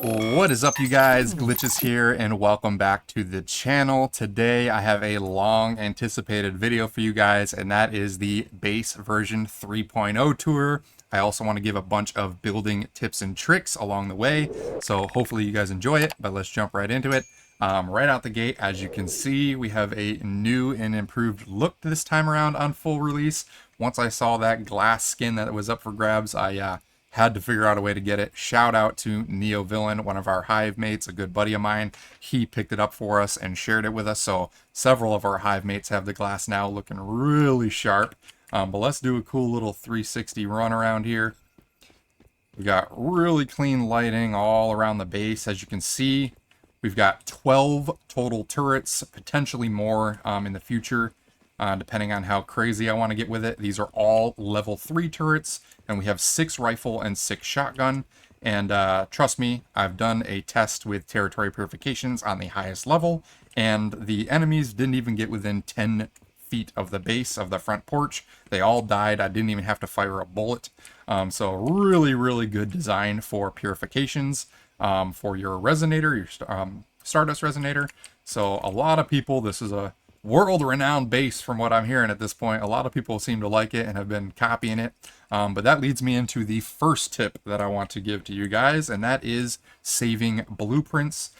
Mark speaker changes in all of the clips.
Speaker 1: What is up, you guys? Glitchiz here, and welcome back to the channel. Today I have a long anticipated video for you guys, and that is the base version 3.0 tour. I also want to give a bunch of building tips and tricks along the way, so hopefully you guys enjoy it, but let's jump right into it. Right out the gate, as you can see, we have a new and improved look this time around on full release. Once I saw that glass skin that was up for grabs, I had to figure out a way to get it. Shout out to Neo Villain, one of our Hive mates, a good buddy of mine. He picked it up for us and shared it with us, so several of our Hive mates have the glass now, looking really sharp. But let's do a cool little 360 run around here. We got really clean lighting all around the base. As you can see, we've got 12 total turrets, potentially more in the future, depending on how crazy I want to get with it. These are all level 3 turrets, and we have 6 rifle and 6 shotgun. And trust me, I've done a test with territory purifications on the highest level, and the enemies didn't even get within 10 feet of the base of the front porch. They all died. I didn't even have to fire a bullet. So really good design for purifications, for your resonator, your Stardust resonator. So a lot of people, this is a world-renowned base from what I'm hearing at this point. A lot of people seem to like it and have been copying it. But that leads me into the first tip that I want to give to you guys, and that is saving blueprints.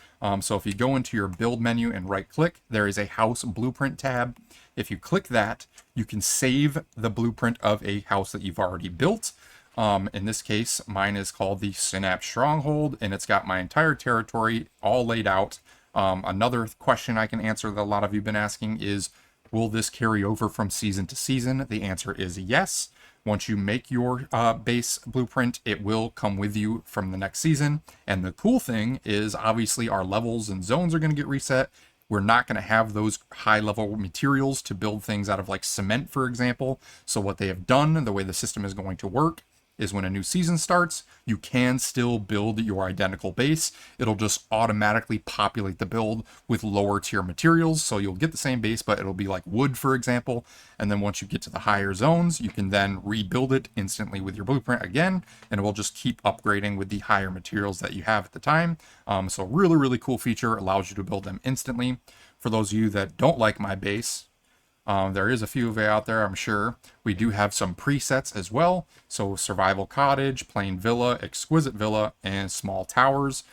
Speaker 1: So if you go into your build menu and right click, there is a house blueprint tab. If you click that, you can save the blueprint of a house that you've already built. In this case, mine is called the Synapse Stronghold, and it's got my entire territory all laid out. Another question I can answer that a lot of you have been asking is, will this carry over from season to season? The answer is yes. Once you make your base blueprint, it will come with you from the next season. And the cool thing is, obviously, our levels and zones are going to get reset. We're not going to have those high-level materials to build things out of, like cement, for example. So what they have done, the way the system is going to work, is when a new season starts, you can still build your identical base. It'll just automatically populate the build with lower tier materials. So you'll get the same base, but it'll be like wood, for example. And then once you get to the higher zones, you can then rebuild it instantly with your blueprint again, and it will just keep upgrading with the higher materials that you have at the time. So really cool feature, allows you to build them instantly. For those of you that don't like my base, there is a few of you out there, I'm sure. We do have some presets as well. So survival cottage, plain villa, exquisite villa, and small towers.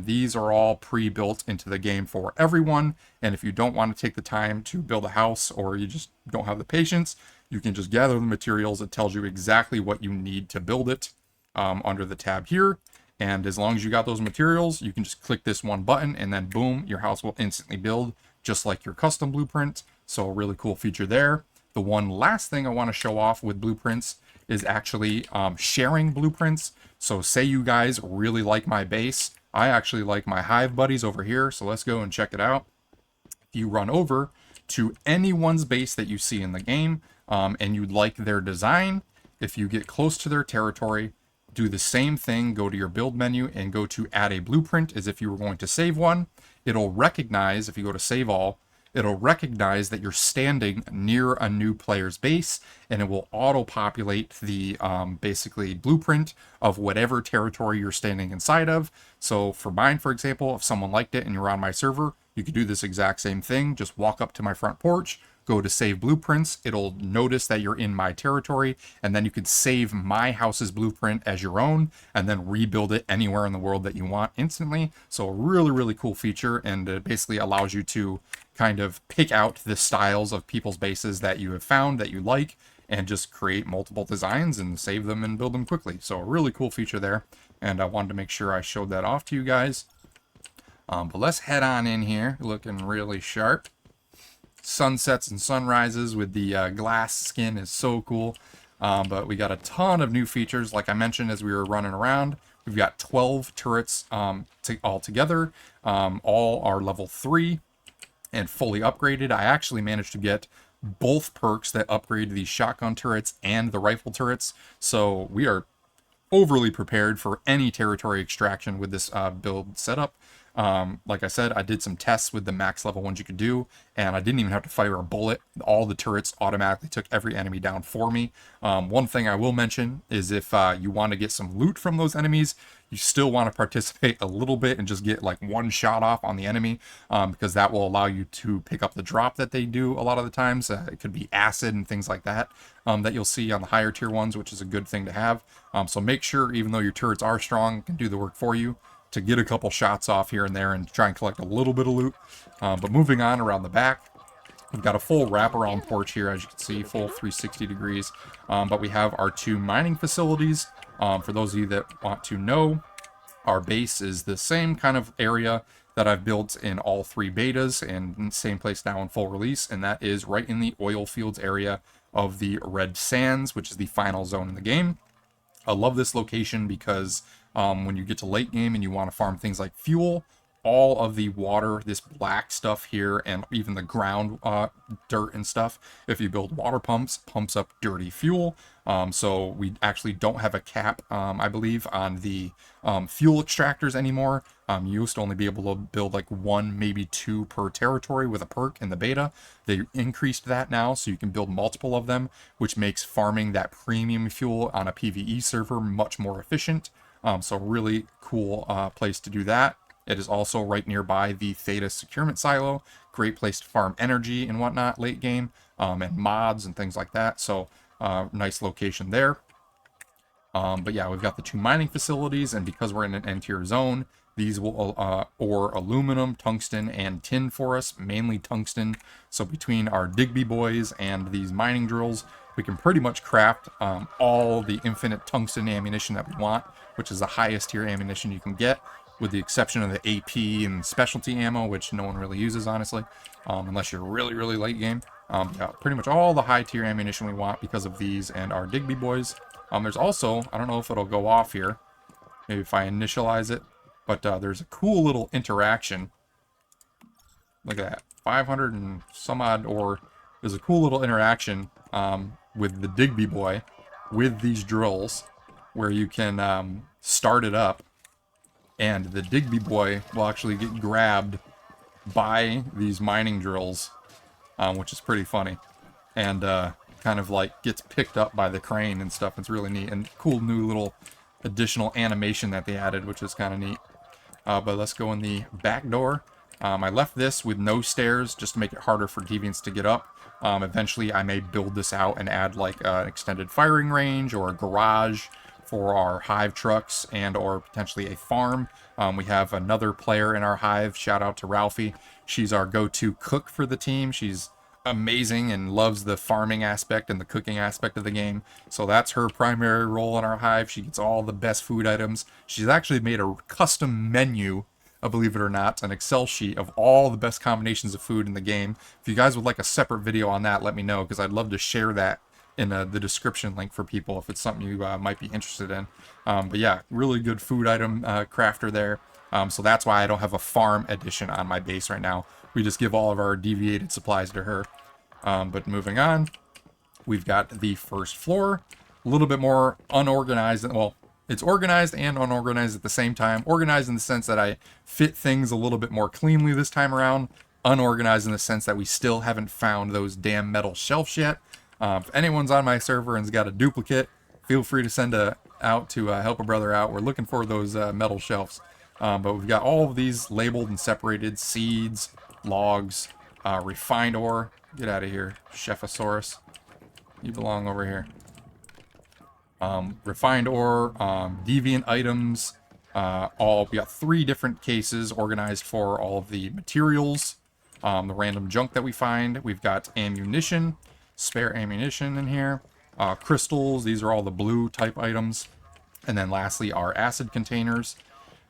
Speaker 1: These are all pre-built into the game for everyone. And if you don't want to take the time to build a house, or you just don't have the patience, you can just gather the materials. It tells you exactly what you need to build it under the tab here. And as long as you got those materials, you can just click this one button, and then boom, your house will instantly build just like your custom blueprint. So a really cool feature there. The one last thing I want to show off with blueprints is actually sharing blueprints. So say you guys really like my base. I actually like my Hive buddies over here, so let's go and check it out. If you run over to anyone's base that you see in the game, and you like their design, if you get close to their territory, do the same thing, go to your build menu and go to add a blueprint as if you were going to save one. It'll recognize, if you go to save all, it'll recognize that you're standing near a new player's base, and it will auto-populate the basically blueprint of whatever territory you're standing inside of. So for mine, for example, if someone liked it and you're on my server, you could do this exact same thing. Just walk up to my front porch, go to save blueprints. It'll notice that you're in my territory, and then you could save my house's blueprint as your own and then rebuild it anywhere in the world that you want instantly. So a really cool feature, and it basically allows you to kind of pick out the styles of people's bases that you have found that you like, and just create multiple designs and save them and build them quickly. So a really cool feature there, and I wanted to make sure I showed that off to you guys. But let's head on in here, looking really sharp. Sunsets and sunrises with the glass skin is so cool. But we got a ton of new features, like I mentioned as we were running around. We've got 12 turrets all together. All are level 3 and fully upgraded. I actually managed to get both perks that upgrade the shotgun turrets and the rifle turrets. So we are overly prepared for any territory extraction with this build setup. Like I said, I did some tests with the max level ones you could do, and I didn't even have to fire a bullet. All the turrets automatically took every enemy down for me. One thing I will mention is if you want to get some loot from those enemies, you still want to participate a little bit and just get like one shot off on the enemy, because that will allow you to pick up the drop that they do a lot of the times. It could be acid and things like that, that you'll see on the higher tier ones, which is a good thing to have. So make sure, even though your turrets are strong, can do the work for you, to get a couple shots off here and there and try and collect a little bit of loot. But moving on around the back, we've got a full wraparound porch here, as you can see, full 360 degrees. But we have our 2 mining facilities. For those of you that want to know, our base is the same kind of area that I've built in all 3 betas, and same place now in full release, and that is right in the oil fields area of the Red Sands, which is the final zone in the game. I love this location because when you get to late game and you want to farm things like fuel, all of the water, this black stuff here, and even the ground dirt and stuff, if you build water pumps, pumps up dirty fuel. So we actually don't have a cap, I believe, on the fuel extractors anymore. You used to only be able to build like 1, maybe 2 per territory with a perk in the beta. They increased that now, so you can build multiple of them, which makes farming that premium fuel on a PvE server much more efficient. So really cool place to do that. It is also right nearby the Theta securement silo. Great place to farm energy and whatnot late game, and mods and things like that. So nice location there. But yeah, we've got the 2 mining facilities, and because we're in an N-tier zone, these will ore aluminum, tungsten, and tin for us, mainly tungsten. So between our Digby boys and these mining drills, we can pretty much craft all the infinite tungsten ammunition that we want, which is the highest tier ammunition you can get, with the exception of the AP and specialty ammo, which no one really uses, honestly, unless you're really, really late game. Yeah, pretty much all the high tier ammunition we want because of these and our Digby boys. There's also, I don't know if it'll go off here, maybe if I initialize it, but there's a cool little interaction. Look at that, 500 and some odd ore. There's a cool little interaction with the Digby boy with these drills, where you can start it up, and the Digby boy will actually get grabbed by these mining drills, which is pretty funny, and kind of like gets picked up by the crane and stuff. It's really neat, and cool new little additional animation that they added, which is kind of neat. But let's go in the back door. I left this with no stairs just to make it harder for deviants to get up. Eventually I may build this out and add like an extended firing range or a garage for our hive trucks, and or potentially a farm. We have another player in our hive, shout out to Ralphie. She's our go-to cook for the team. She's amazing and loves the farming aspect and the cooking aspect of the game. So that's her primary role in our hive. She gets all the best food items. She's actually made a custom menu, believe it or not, an Excel sheet of all the best combinations of food in the game. If you guys would like a separate video on that, let me know, because I'd love to share that in the description link for people if it's something you might be interested in. But yeah, really good food item crafter there. So that's why I don't have a farm edition on my base right now. We just give all of our deviated supplies to her. But moving on, we've got the first floor, a little bit more unorganized. Well, it's organized and unorganized at the same time. Organized in the sense that I fit things a little bit more cleanly this time around. Unorganized in the sense that we still haven't found those damn metal shelves yet. If anyone's on my server and's got a duplicate, feel free to send out to help a brother out. We're looking for those metal shelves. But we've got all of these labeled and separated: seeds, logs, refined ore. Get out of here, Chefosaurus. You belong over here. Refined ore, deviant items. We got 3 different cases organized for all of the materials, the random junk that we find. We've got ammunition, spare ammunition in here, crystals. These are all the blue type items. And then lastly, our acid containers.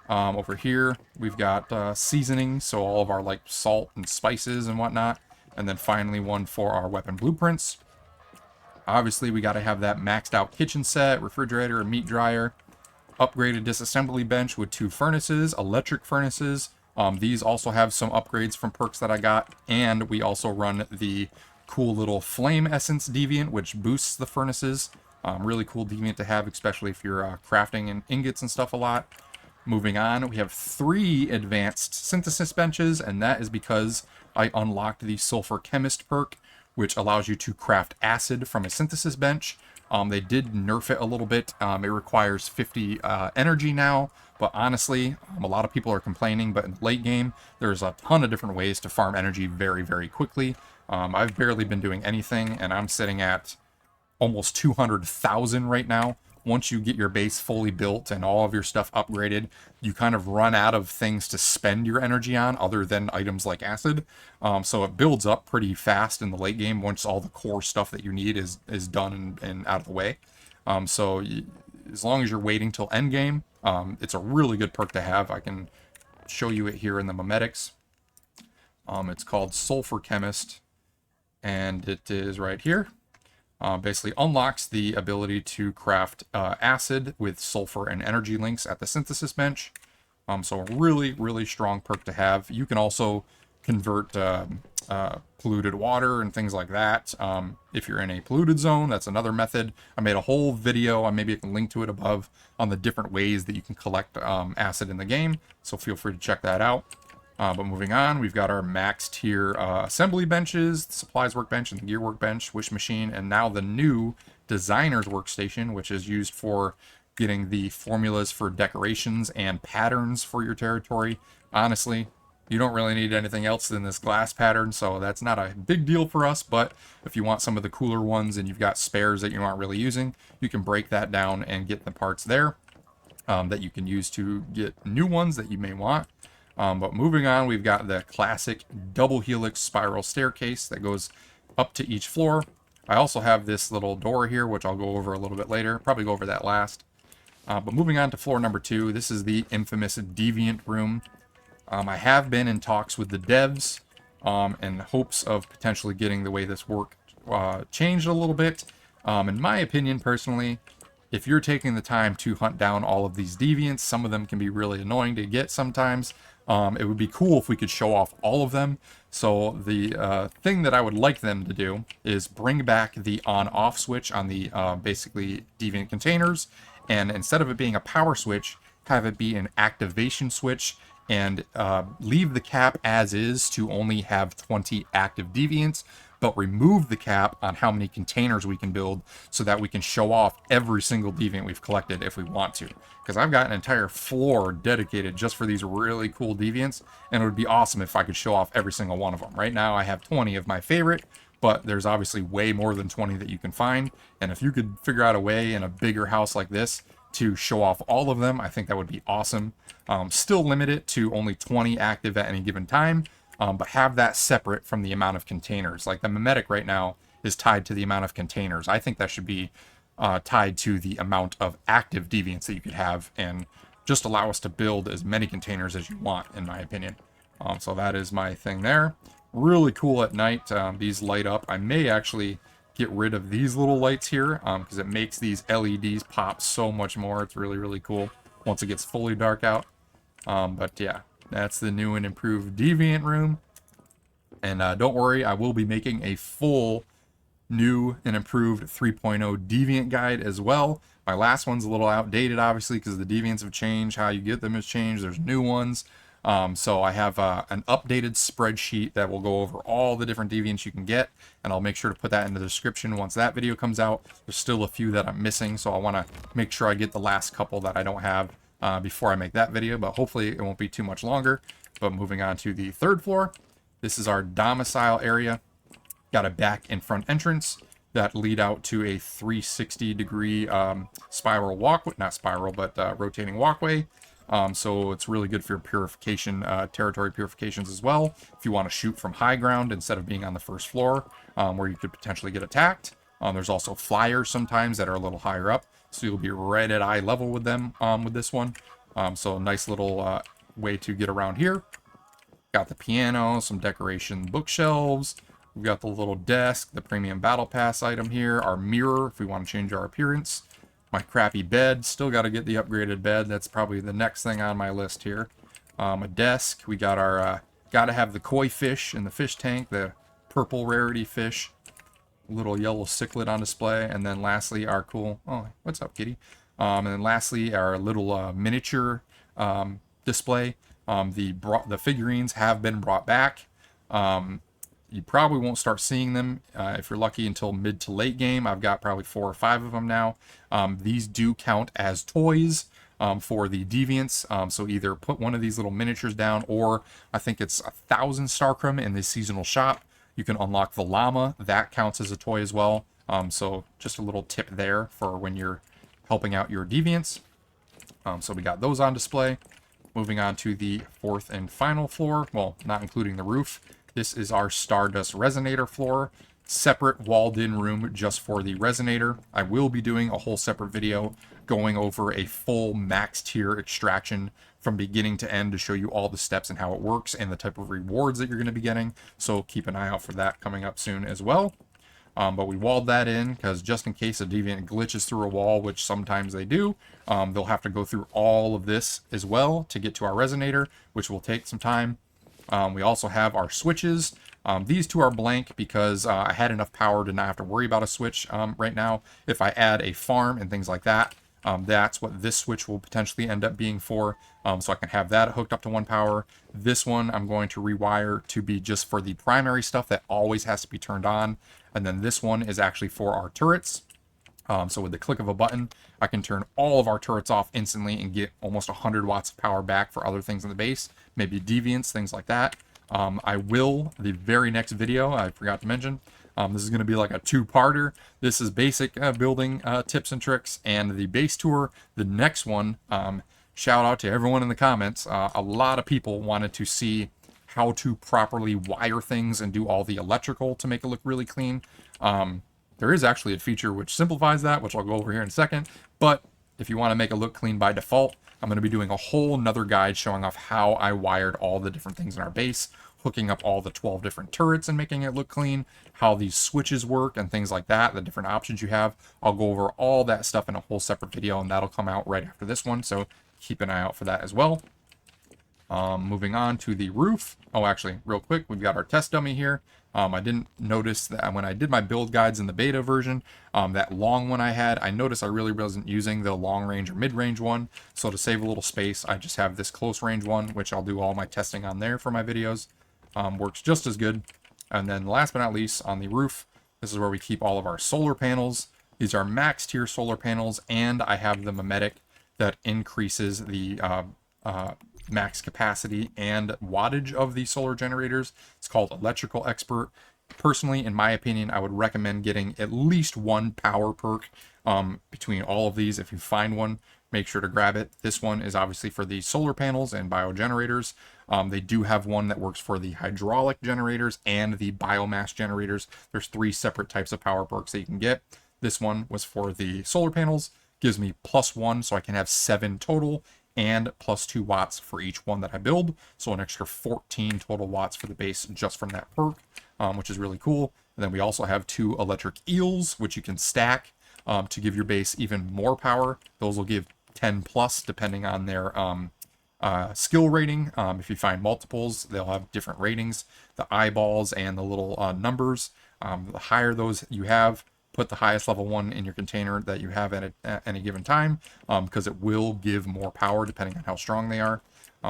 Speaker 1: Over here, we've got seasoning, so all of our like salt and spices and whatnot. And then finally one for our weapon blueprints. Obviously, we got to have that maxed out kitchen set, refrigerator, and meat dryer. Upgraded disassembly bench with 2 furnaces, electric furnaces. These also have some upgrades from perks that I got. And we also run the cool little flame essence deviant, which boosts the furnaces. Really cool deviant to have, especially if you're crafting in ingots and stuff a lot. Moving on, we have 3 advanced synthesis benches, and that is because I unlocked the Sulfur Chemist perk, which allows you to craft acid from a synthesis bench. They did nerf it a little bit. It requires 50 energy now, but honestly, a lot of people are complaining, but in the late game, there's a ton of different ways to farm energy very, very quickly. I've barely been doing anything, and I'm sitting at almost 200,000 right now. Once you get your base fully built and all of your stuff upgraded, you kind of run out of things to spend your energy on other than items like acid. So it builds up pretty fast in the late game once all the core stuff that you need is done and out of the way. As long as you're waiting till end game, it's a really good perk to have. I can show you it here in the memetics. It's called Sulfur Chemist, and it is right here. Basically unlocks the ability to craft acid with sulfur and energy links at the synthesis bench. So a really, really strong perk to have. You can also convert polluted water and things like that. If you're in a polluted zone, that's another method. I made a whole video, maybe I can link to it above, on the different ways that you can collect acid in the game. So feel free to check that out. But moving on, we've got our max tier assembly benches, the supplies workbench and the gear workbench, wish machine, and now the new designer's workstation, which is used for getting the formulas for decorations and patterns for your territory. Honestly, you don't really need anything else than this glass pattern, so that's not a big deal for us, but if you want some of the cooler ones and you've got spares that you aren't really using, you can break that down and get the parts there that you can use to get new ones that you may want. But moving on, we've got the classic double helix spiral staircase that goes up to each floor. I also have this little door here, which I'll go over a little bit later. Probably go over that last. But moving on to floor number 2, this is the infamous Deviant room. I have been in talks with the devs in hopes of potentially getting the way this worked changed a little bit. In my opinion, personally, if you're taking the time to hunt down all of these deviants, some of them can be really annoying to get sometimes. It would be cool if we could show off all of them. So the thing that I would like them to do is bring back the on-off switch on the basically deviant containers, and instead of it being a power switch, have it be an activation switch, and leave the cap as is to only have 20 active deviants, but remove the cap on how many containers we can build so that we can show off every single deviant we've collected if we want to. Because I've got an entire floor dedicated just for these really cool deviants, and it would be awesome if I could show off every single one of them. Right now I have 20 of my favorite, but there's obviously way more than 20 that you can find, and if you could figure out a way in a bigger house like this to show off all of them, I think that would be awesome. Still limit it to only 20 active at any given time, but have that separate from the amount of containers. Like the memetic right now is tied to the amount of containers. I think that should be tied to the amount of active deviants that you could have, and just allow us to build as many containers as you want, in my opinion. So that is my thing there. Really cool at night. These light up. I may actually get rid of these little lights here because it makes these LEDs pop so much more. It's really, really cool once it gets fully dark out. But yeah, that's the new and improved deviant room. And don't worry, I will be making a full new and improved 3.0 deviant guide as well. My last one's a little outdated, obviously, because the deviants have changed. How you get them has changed. There's new ones. So I have an updated spreadsheet that will go over all the different deviants you can get, and I'll make sure to put that in the description once that video comes out. There's still a few that I'm missing, so I want to make sure I get the last couple that I don't have before I make that video, but hopefully it won't be too much longer. But moving on to the 3rd floor, this is our domicile area. Got a back and front entrance that lead out to a 360-degree spiral walkway, not spiral, but rotating walkway. So it's really good for your purification, territory purifications as well. If you want to shoot from high ground instead of being on the 1st floor, where you could potentially get attacked. There's also flyers sometimes that are a little higher up, so you'll be right at eye level with them with this one. So a nice little way to get around here. Got the piano, some decoration bookshelves. We've got the little desk, the premium battle pass item here, our mirror if we want to change our appearance. My crappy bed, still got to get the upgraded bed. That's probably the next thing on my list here. A desk, we got our, got to have the koi fish in the fish tank, the purple rarity fish. Little yellow cichlid on display, and then lastly our cool, oh, what's up, kitty? And then lastly our little miniature display. The figurines have been brought back. You probably won't start seeing them if you're lucky until mid to late game. I've got probably 4 or 5 of them now. These do count as toys for the deviants. So either put one of these little miniatures down, or I think it's 1,000 Starcrum in the seasonal shop. You can unlock the llama. That counts as a toy as well. So just a little tip there for when you're helping out your deviants. So we got those on display. Moving on to the 4th and final floor. Well, not including the roof. This is our Stardust Resonator floor. Separate walled-in room just for the Resonator. I will be doing a whole separate video going over a full max tier extraction from beginning to end to show you all the steps and how it works and the type of rewards that you're going to be getting. So keep an eye out for that coming up soon as well. But we walled that in because just in case a deviant glitches through a wall, which sometimes they do, they'll have to go through all of this as well to get to our Resonator, which will take some time. We also have our switches. These two are blank because I had enough power to not have to worry about a switch right now. If I add a farm and things like that, that's what this switch will potentially end up being for. So I can have that hooked up to 1 power. This one I'm going to rewire to be just for the primary stuff that always has to be turned on. And then this one is actually for our turrets. So with the click of a button, I can turn all of our turrets off instantly and get almost 100 watts of power back for other things in the base, maybe deviants, things like that. I will, the very next video, I forgot to mention, this is going to be like a 2-parter. This is basic building tips and tricks, and the base tour, the next one, shout out to everyone in the comments. A lot of people wanted to see how to properly wire things and do all the electrical to make it look really clean. There is actually a feature which simplifies that, which I'll go over here in a second. But if you want to make it look clean by default, I'm going to be doing a whole nother guide showing off how I wired all the different things in our base, hooking up all the 12 different turrets and making it look clean, how these switches work and things like that, the different options you have. I'll go over all that stuff in a whole separate video, and that'll come out right after this one. So keep an eye out for that as well. Moving on to the roof. Oh, actually, real quick, we've got our test dummy here. I didn't notice that when I did my build guides in the beta version, that long one I had, I noticed I really wasn't using the long range or mid range one. So to save a little space, I just have this close range one, which I'll do all my testing on there for my videos. Works just as good. And then last but not least, on the roof, this is where we keep all of our solar panels. These are max tier solar panels, and I have the mimetic that increases the max capacity and wattage of the solar generators. It's called Electrical Expert. Personally, in my opinion, I would recommend getting at least 1 power perk between all of these. If you find one, make sure to grab it. This one is obviously for the solar panels and biogenerators. They do have one that works for the hydraulic generators and the biomass generators. There's 3 separate types of power perks that you can get. This one was for the solar panels, gives me +1, so I can have 7 total, and +2 watts for each one that I build. So an extra 14 total watts for the base just from that perk, which is really cool. And then we also have 2 electric eels, which you can stack to give your base even more power. Those will give 10 plus depending on their skill rating. If you find multiples, they'll have different ratings. The eyeballs and the little numbers, the higher those you have, put the highest level one in your container that you have at any given time, because it will give more power depending on how strong they are.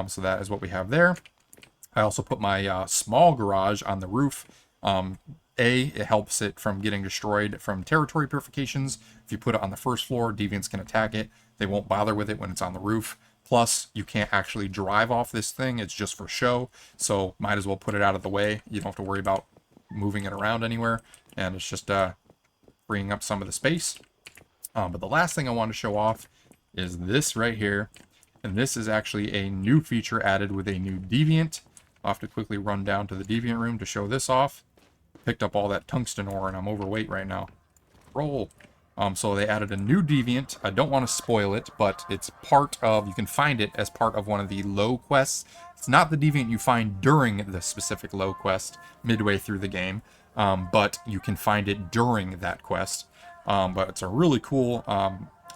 Speaker 1: So that is what we have there. I also put my small garage on the roof. It helps it from getting destroyed from territory purifications. If you put it on the first floor, deviants can attack it. They won't bother with it when it's on the roof. Plus, you can't actually drive off this thing. It's just for show. So might as well put it out of the way. You don't have to worry about moving it around anywhere. And it's just freeing up some of the space. But the last thing I want to show off is this right here. And this is actually a new feature added with a new deviant. I'll have to quickly run down to the deviant room to show this off. Picked up all that tungsten ore and I'm overweight right now. Roll. So they added a new deviant. I don't want to spoil it, but it's part of, you can find it as part of one of the low quests. It's not the deviant you find during the specific low quest midway through the game, but you can find it during that quest. But it's a really cool,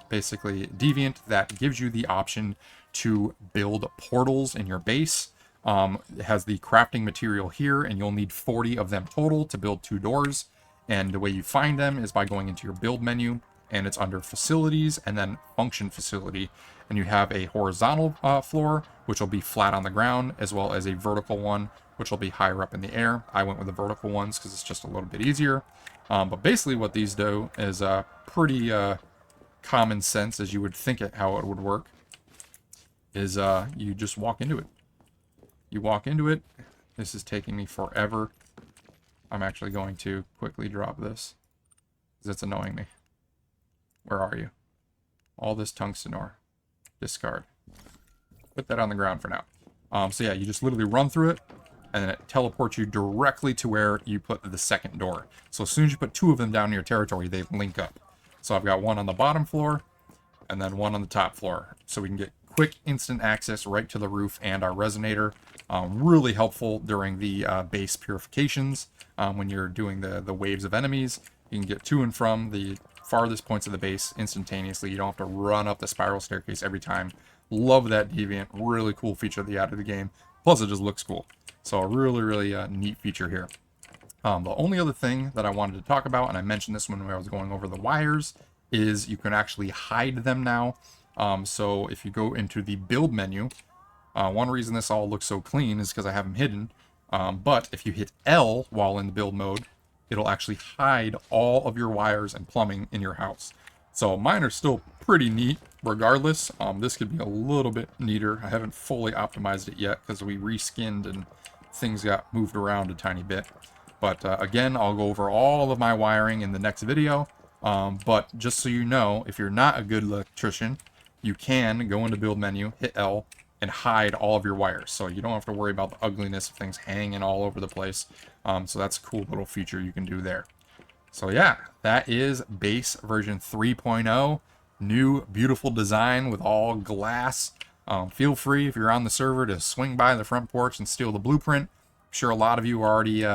Speaker 1: basically, deviant that gives you the option to build portals in your base. It has the crafting material here, and you'll need 40 of them total to build 2 doors. And the way you find them is by going into your build menu, and it's under facilities and then function facility. And you have a horizontal floor, which will be flat on the ground, as well as a vertical one, which will be higher up in the air. I went with the vertical ones because it's just a little bit easier. But basically what these do is pretty common sense, as you would think it how it would work, is you just walk into it. You walk into it. This is taking me forever. I'm actually going to quickly drop this because it's annoying me. Where are you? All this tungsten ore. Discard. Put that on the ground for now. So yeah, you just literally run through it, and then it teleports you directly to where you put the second door. So as soon as you put 2 of them down in your territory, they link up. So I've got one on the bottom floor, and then one on the top floor. So we can get quick instant access right to the roof and our resonator. Really helpful during the base purifications. When you're doing the waves of enemies, you can get to and from the farthest points of the base instantaneously. You don't have to run up the spiral staircase every time. Love that deviant. Really cool feature that they added to the game. Plus it just looks cool. So a really neat feature here. The only other thing that I wanted to talk about, and I mentioned this when I was going over the wires, is you can actually hide them now. So if you go into the build menu, one reason this all looks so clean is because I have them hidden. But if you hit L while in the build mode, it'll actually hide all of your wires and plumbing in your house. So mine are still pretty neat regardless. This could be a little bit neater. I haven't fully optimized it yet because we reskinned and things got moved around a tiny bit. But again, I'll go over all of my wiring in the next video. But just so you know, if you're not a good electrician, you can go into build menu, hit L, and hide all of your wires. So you don't have to worry about the ugliness of things hanging all over the place. So that's a cool little feature you can do there. So yeah, that is base version 3.0. New, beautiful design with all glass. Feel free, if you're on the server, to swing by the front porch and steal the blueprint. I'm sure a lot of you are already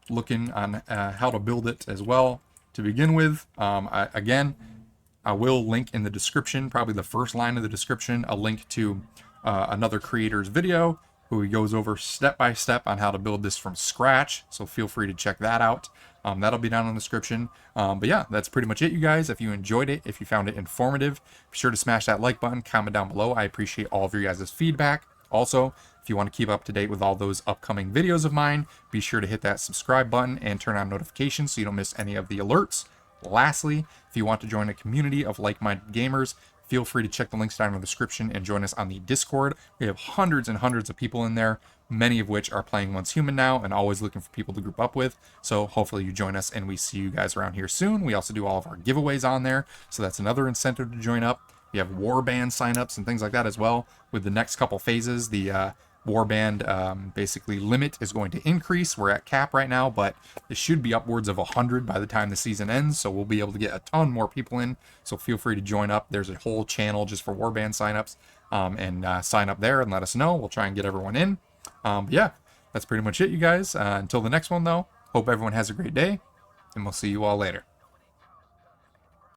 Speaker 1: looking on how to build it as well to begin with. Again, I will link in the description, probably the first line of the description, a link to another creator's video who goes over step by step on how to build this from scratch. So feel free to check that out. That'll be down in the description. But yeah, that's pretty much it, you guys. If you enjoyed it, if you found it informative, be sure to smash that like button, comment down below. I appreciate all of your guys' feedback. Also, if you want to keep up to date with all those upcoming videos of mine, be sure to hit that subscribe button and turn on notifications so you don't miss any of the alerts. Lastly, if you want to join a community of like-minded gamers, feel free to check the links down in the description and join us on the Discord. We have hundreds and hundreds of people in there, many of which are playing oncehuman now and always looking for people to group up with. So hopefully you join us and we see you guys around here soon. We also do all of our giveaways on there, so that's another incentive to join up. We have warband signups and things like that as well. With the next couple phases, the warband basically limit is going to increase. We're at cap right now, but it should be upwards of 100 by the time the season ends, so we'll be able to get a ton more people in. So feel free to join up. There's a whole channel just for warband signups, and sign up there and let us know. We'll try and get everyone in. But yeah, that's pretty much it, you guys. Until the next one, though, hope everyone has a great day, and we'll see you all later.